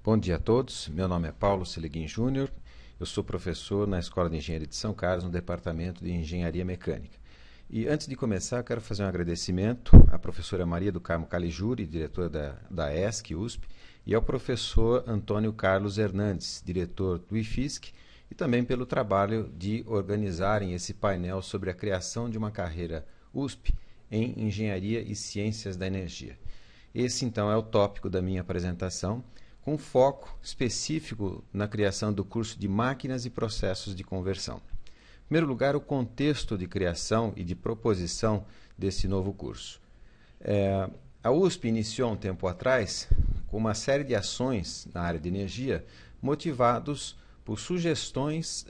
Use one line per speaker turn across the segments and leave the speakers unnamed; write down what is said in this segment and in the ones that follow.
Bom dia a todos, meu nome é Paulo Seleguin Júnior, eu sou professor na Escola de Engenharia de São Carlos, no Departamento de Engenharia Mecânica. E antes de começar, quero fazer um agradecimento à professora Maria do Carmo Caligiuri, diretora da ESC, USP, e ao professor Antônio Carlos Hernandes, diretor do IFISC, e também pelo trabalho de organizarem esse painel sobre a criação de uma carreira USP em Engenharia e Ciências da Energia. Esse, então, é o tópico da minha apresentação, com foco específico na criação do curso de Máquinas e Processos de Conversão. Em primeiro lugar, o contexto de criação e de proposição desse novo curso. A USP iniciou um tempo atrás com uma série de ações na área de energia motivados por sugestões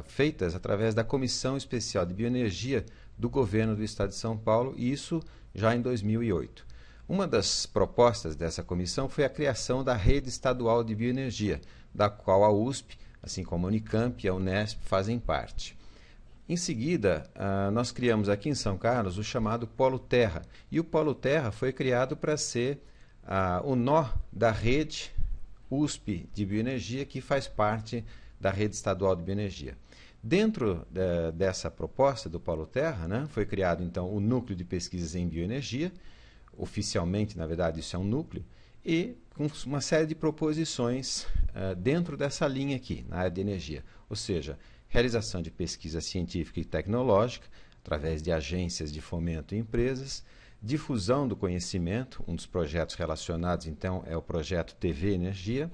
feitas através da Comissão Especial de Bioenergia do Governo do Estado de São Paulo, e isso já em 2008. Uma das propostas dessa comissão foi a criação da Rede Estadual de Bioenergia, da qual a USP, assim como a Unicamp e a Unesp, fazem parte. Em seguida, nós criamos aqui em São Carlos o chamado Polo Terra, e o Polo Terra foi criado para ser o nó da rede USP de Bioenergia, que faz parte da Rede Estadual de Bioenergia. Dentro dessa proposta do Polo Terra, foi criado então o Núcleo de Pesquisas em Bioenergia. Oficialmente, na verdade, isso é um núcleo, e com uma série de proposições dentro dessa linha aqui, na área de energia. Ou seja, realização de pesquisa científica e tecnológica, através de agências de fomento e empresas, difusão do conhecimento, um dos projetos relacionados, então, é o projeto TV Energia,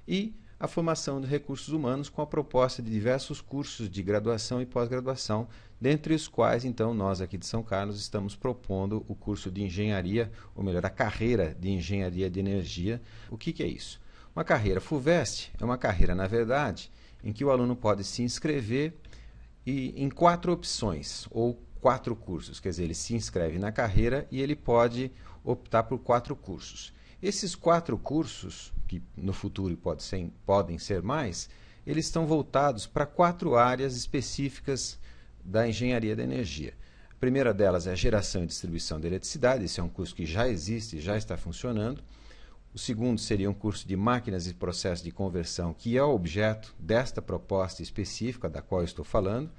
e a formação de recursos humanos com a proposta de diversos cursos de graduação e pós-graduação, dentre os quais, então, nós aqui de São Carlos estamos propondo o curso de engenharia, ou melhor, a carreira de engenharia de energia. O que é isso? Uma carreira FUVEST é uma carreira, na verdade, em que o aluno pode se inscrever em 4 opções, ou 4 cursos. Quer dizer, ele se inscreve na carreira e ele pode optar por 4 cursos. Esses 4 cursos, que no futuro podem ser mais, eles estão voltados para 4 áreas específicas da engenharia da energia. A primeira delas é a geração e distribuição de eletricidade. Esse é um curso que já existe, já está funcionando. O segundo seria um curso de máquinas e processos de conversão, que é o objeto desta proposta específica da qual eu estou falando,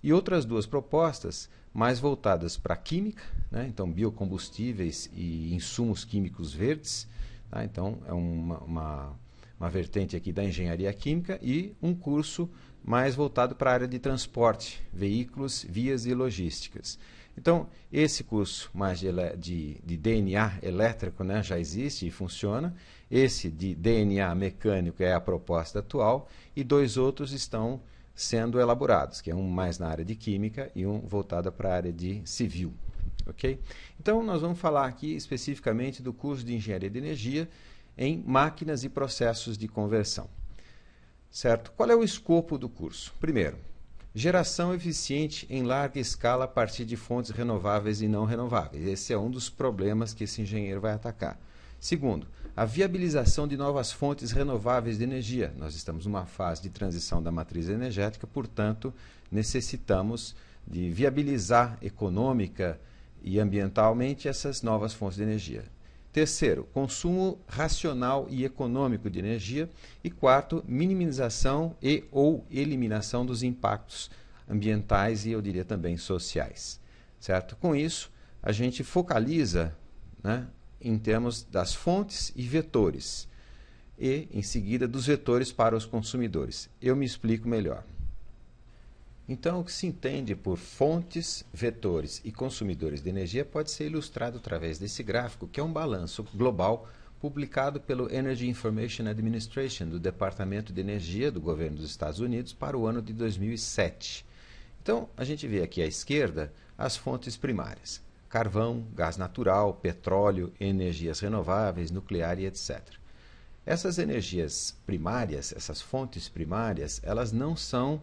e outras 2 propostas mais voltadas para a química, então biocombustíveis e insumos químicos verdes, então é uma vertente aqui da engenharia química, e um curso mais voltado para a área de transporte, veículos, vias e logísticas. Então, esse curso mais de DNA elétrico já existe e funciona. Esse de DNA mecânico é a proposta atual, e 2 outros estão sendo elaborados, que é um mais na área de química e um voltado para a área de civil. Okay? Então, nós vamos falar aqui especificamente do curso de Engenharia de Energia em Máquinas e Processos de Conversão. Certo? Qual é o escopo do curso? Primeiro, geração eficiente em larga escala a partir de fontes renováveis e não renováveis. Esse é um dos problemas que esse engenheiro vai atacar. Segundo, a viabilização de novas fontes renováveis de energia. Nós estamos numa fase de transição da matriz energética, portanto, necessitamos de viabilizar econômica e ambientalmente essas novas fontes de energia. Terceiro, consumo racional e econômico de energia. E quarto, minimização e ou eliminação dos impactos ambientais e, eu diria, também sociais. Certo? Com isso, a gente focaliza em termos das fontes e vetores, e, em seguida, dos vetores para os consumidores. Eu me explico melhor. Então, o que se entende por fontes, vetores e consumidores de energia pode ser ilustrado através desse gráfico, que é um balanço global publicado pelo Energy Information Administration, do Departamento de Energia do Governo dos Estados Unidos, para o ano de 2007. Então, a gente vê aqui à esquerda as fontes primárias: carvão, gás natural, petróleo, energias renováveis, nuclear e etc. Essas energias primárias, essas fontes primárias, elas não são,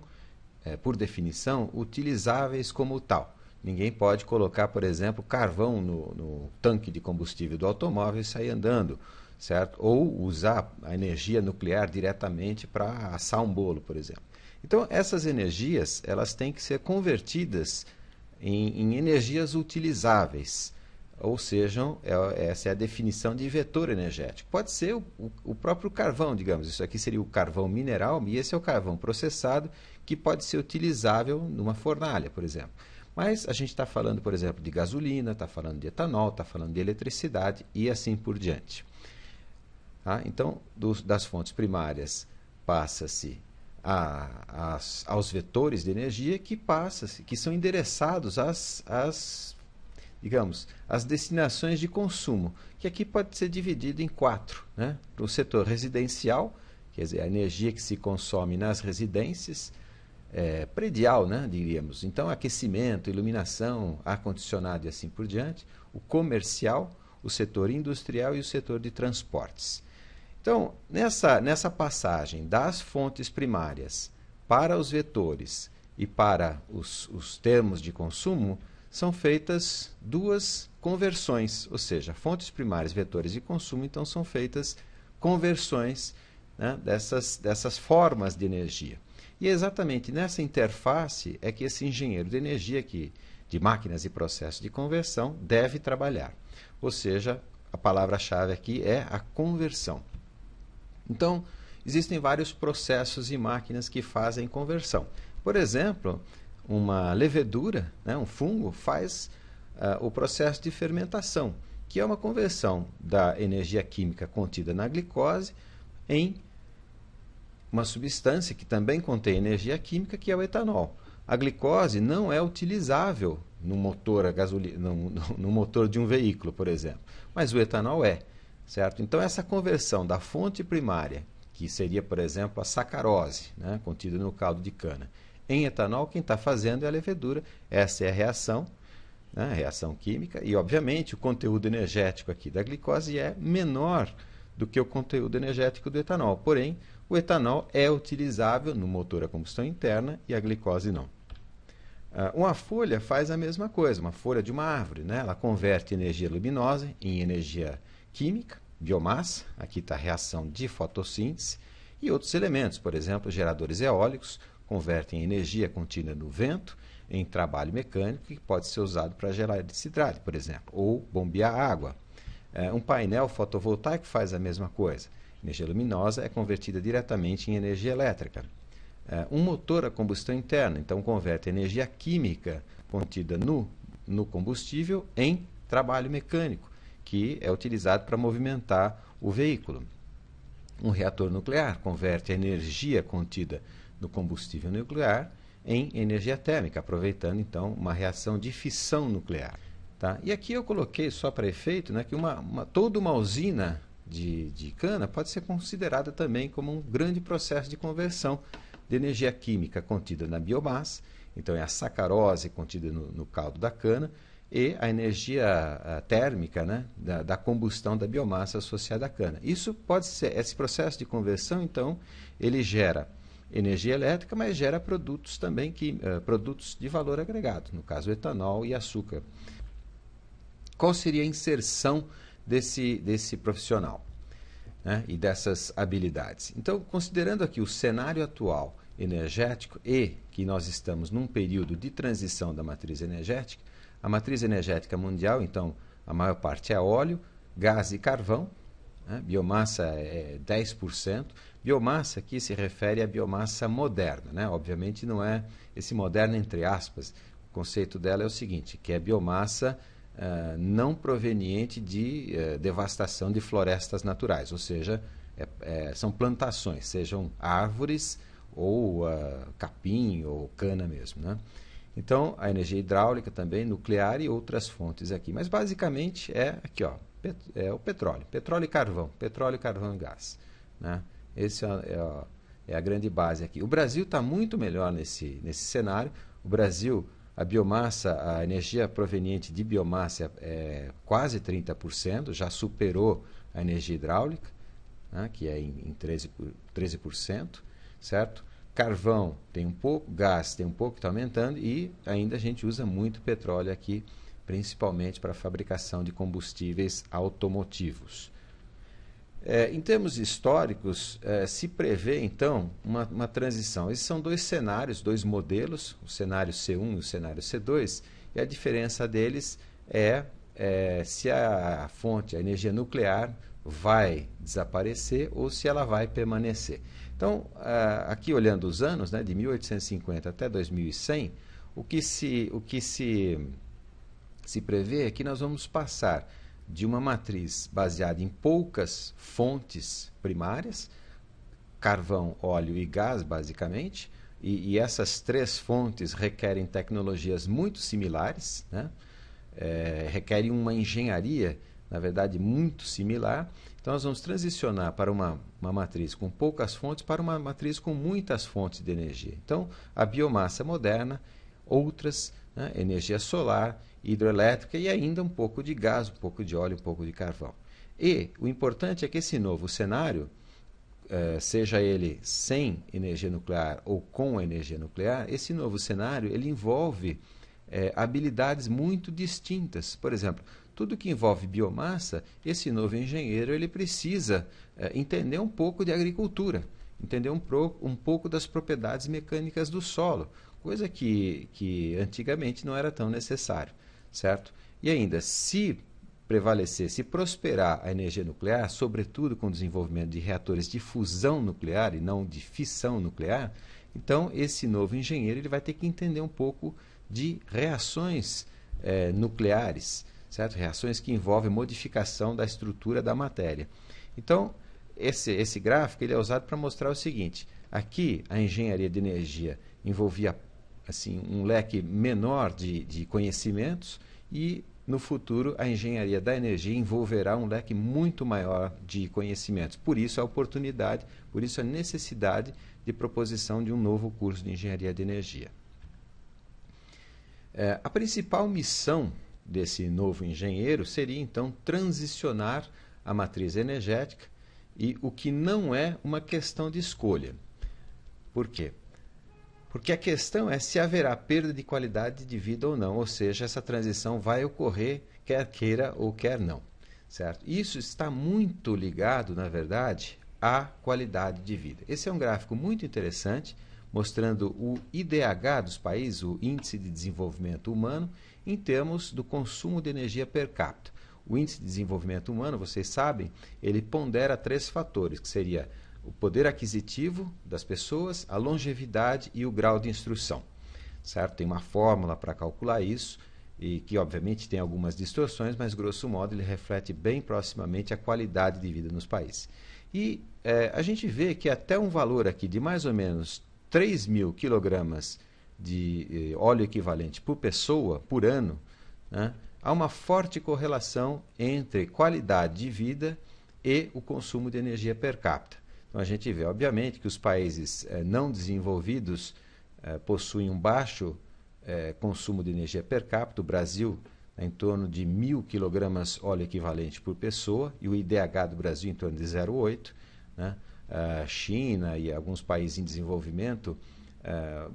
por definição, utilizáveis como tal. Ninguém pode colocar, por exemplo, carvão no tanque de combustível do automóvel e sair andando, certo? Ou usar a energia nuclear diretamente para assar um bolo, por exemplo. Então, essas energias, elas têm que ser convertidas em energias utilizáveis. ou sejam, essa é a definição de vetor energético. Pode ser o próprio carvão, digamos, isso aqui seria o carvão mineral e esse é o carvão processado que pode ser utilizável numa fornalha, por exemplo. Mas a gente está falando, por exemplo, de gasolina, está falando de etanol, está falando de eletricidade e assim por diante. Tá? Então, das fontes primárias passa-se aos vetores de energia que são endereçados digamos, às destinações de consumo, que aqui pode ser dividido em 4. Né? Para o setor residencial, quer dizer, a energia que se consome nas residências, predial, né, diríamos. Então, aquecimento, iluminação, ar-condicionado e assim por diante. O comercial, o setor industrial e o setor de transportes. Então, nessa passagem das fontes primárias para os vetores e para os termos de consumo, são feitas duas conversões, ou seja, fontes primárias, vetores e consumo, então são feitas conversões, né, dessas formas de energia. E é exatamente nessa interface é que esse engenheiro de energia, de máquinas e processos de conversão, deve trabalhar. Ou seja, a palavra-chave aqui é a conversão. Então, existem vários processos e máquinas que fazem conversão. Por exemplo, uma levedura, né, um fungo, faz o processo de fermentação, que é uma conversão da energia química contida na glicose em uma substância que também contém energia química, que é o etanol. A glicose não é utilizável no motor a gasolina, no motor de um veículo, por exemplo, mas o etanol é, certo? Então, essa conversão da fonte primária, que seria, por exemplo, a sacarose, né, contida no caldo de cana, em etanol, quem está fazendo é a levedura. Essa é a reação, né, a reação química, e, obviamente, o conteúdo energético aqui da glicose é menor do que o conteúdo energético do etanol. Porém, o etanol é utilizável no motor a combustão interna e a glicose não. Uma folha faz a mesma coisa, uma folha de uma árvore, né? Ela converte energia luminosa em energia química, biomassa, aqui está a reação de fotossíntese, e outros elementos, por exemplo, geradores eólicos, convertem energia contida no vento em trabalho mecânico que pode ser usado para gerar eletricidade, por exemplo, ou bombear água. Um painel fotovoltaico faz a mesma coisa. Energia luminosa é convertida diretamente em energia elétrica. Um motor a combustão interna, então, converte energia química contida no combustível em trabalho mecânico, que é utilizado para movimentar o veículo. Um reator nuclear converte a energia contida no combustível nuclear em energia térmica, aproveitando, então, uma reação de fissão nuclear. Tá? E aqui eu coloquei, só para efeito, né, que toda uma usina de cana pode ser considerada também como um grande processo de conversão de energia química contida na biomassa, então é a sacarose contida no caldo da cana, e a energia térmica, né, da combustão da biomassa associada à cana. Isso pode ser, esse processo de conversão, então, ele gera energia elétrica, mas gera produtos também, produtos de valor agregado, no caso o etanol e açúcar. Qual seria a inserção desse profissional, né, e dessas habilidades? Então, considerando aqui o cenário atual energético e que nós estamos num período de transição da matriz energética, a matriz energética mundial, então, a maior parte é óleo, gás e carvão, né, biomassa é 10%. Biomassa aqui se refere à biomassa moderna, né? Obviamente não é esse moderno entre aspas. O conceito dela é o seguinte, que é biomassa não proveniente de devastação de florestas naturais, ou seja, são plantações, sejam árvores ou capim ou cana mesmo, né? Então, a energia hidráulica também, nuclear e outras fontes aqui. Mas, basicamente, aqui, ó, é o petróleo. Petróleo e carvão e gás, né? Esse é a grande base aqui. O Brasil está muito melhor nesse cenário. O Brasil, a biomassa, a energia proveniente de biomassa é quase 30%, já superou a energia hidráulica, né, que é em 13%, certo? Carvão tem um pouco, gás tem um pouco, está aumentando, e ainda a gente usa muito petróleo aqui, principalmente para a fabricação de combustíveis automotivos. Em termos históricos, se prevê, então, uma transição. Esses são dois cenários, dois modelos, o cenário C1 e o cenário C2, e a diferença deles é se a fonte, a energia nuclear, vai desaparecer ou se ela vai permanecer. Então, aqui olhando os anos, né, de 1850 até 2100, o que se prevê é que nós vamos passar de uma matriz baseada em poucas fontes primárias, carvão, óleo e gás, basicamente, e essas três fontes requerem tecnologias muito similares, né? Requerem uma engenharia, na verdade, muito similar. Então, nós vamos transicionar para uma matriz com poucas fontes para uma matriz com muitas fontes de energia. Então, a biomassa moderna, outras, né, energia solar, hidroelétrica e ainda um pouco de gás, um pouco de óleo, um pouco de carvão. E o importante é que esse novo cenário, seja ele sem energia nuclear ou com energia nuclear, esse novo cenário ele envolve habilidades muito distintas. Por exemplo, tudo que envolve biomassa, esse novo engenheiro ele precisa entender um pouco de agricultura, entender um pouco das propriedades mecânicas do solo, coisa que antigamente não era tão necessário, certo? E ainda, se prevalecer, se prosperar a energia nuclear, sobretudo com o desenvolvimento de reatores de fusão nuclear e não de fissão nuclear, então esse novo engenheiro ele vai ter que entender um pouco de reações nucleares, certo? Reações que envolvem modificação da estrutura da matéria. Então, esse gráfico ele é usado para mostrar o seguinte: aqui a engenharia de energia envolvia assim, um leque menor de conhecimentos e no futuro a engenharia da energia envolverá um leque muito maior de conhecimentos. Por isso a oportunidade, por isso a necessidade de proposição de um novo curso de engenharia de energia. A principal missão desse novo engenheiro seria então transicionar a matriz energética, e o que não é uma questão de escolha. Por quê? Porque a questão é se haverá perda de qualidade de vida ou não, ou seja, essa transição vai ocorrer quer queira ou quer não, certo? Isso está muito ligado, na verdade, à qualidade de vida. Esse é um gráfico muito interessante, mostrando o IDH dos países, o Índice de Desenvolvimento Humano, em termos do consumo de energia per capita. O Índice de Desenvolvimento Humano, vocês sabem, ele pondera três fatores, que seria o poder aquisitivo das pessoas, a longevidade e o grau de instrução, certo? Tem uma fórmula para calcular isso, e que obviamente tem algumas distorções, mas grosso modo ele reflete bem proximamente a qualidade de vida nos países. E a gente vê que até um valor aqui de mais ou menos 3.000 quilogramas de óleo equivalente por pessoa, por ano, né, há uma forte correlação entre qualidade de vida e o consumo de energia per capita. Então, a gente vê, obviamente, que os países não desenvolvidos possuem um baixo consumo de energia per capita. O Brasil em torno de 1.000 quilogramas óleo equivalente por pessoa, e o IDH do Brasil em torno de 0,8. Né? A China e alguns países em desenvolvimento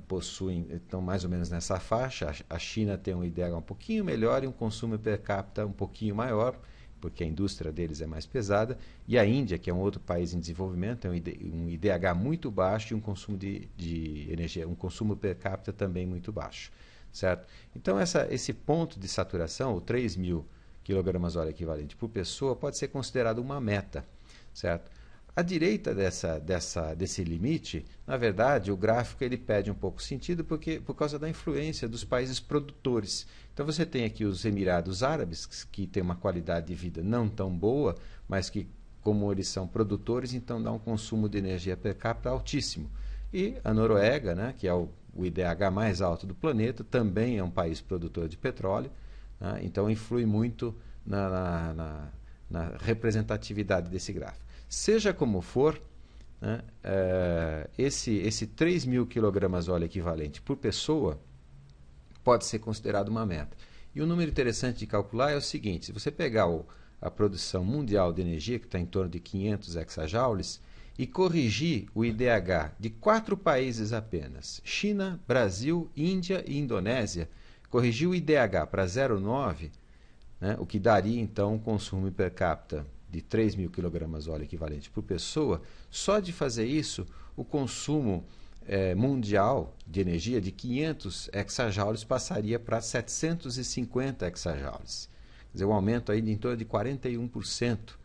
possuem, estão mais ou menos nessa faixa. A China tem um IDH um pouquinho melhor e um consumo per capita um pouquinho maior, porque a indústria deles é mais pesada, e a Índia, que é um outro país em desenvolvimento, tem um IDH muito baixo e um consumo de energia, um consumo per capita também muito baixo, certo? Então, esse ponto de saturação, o 3.000 kg óleo equivalente por pessoa, pode ser considerado uma meta, certo? À direita desse limite, na verdade, o gráfico ele perde um pouco sentido por causa da influência dos países produtores. Então, você tem aqui os Emirados Árabes, que têm uma qualidade de vida não tão boa, mas que, como eles são produtores, então dá um consumo de energia per capita altíssimo. E a Noruega, né, que é o IDH mais alto do planeta, também é um país produtor de petróleo, né, então influi muito na representatividade desse gráfico. Seja como for, né, esse 3.000 kg óleo equivalente por pessoa pode ser considerado uma meta. E um número interessante de calcular é o seguinte: se você pegar a produção mundial de energia, que está em torno de 500 hexajoules, e corrigir o IDH de 4 países apenas, China, Brasil, Índia e Indonésia, corrigir o IDH para 0,9, né, o que daria então um consumo per capita de 3.000 kg óleo equivalente por pessoa. Só de fazer isso, o consumo mundial de energia de 500 hexajoules passaria para 750 hexajoules. dizer, um aumento aí de em torno de 41%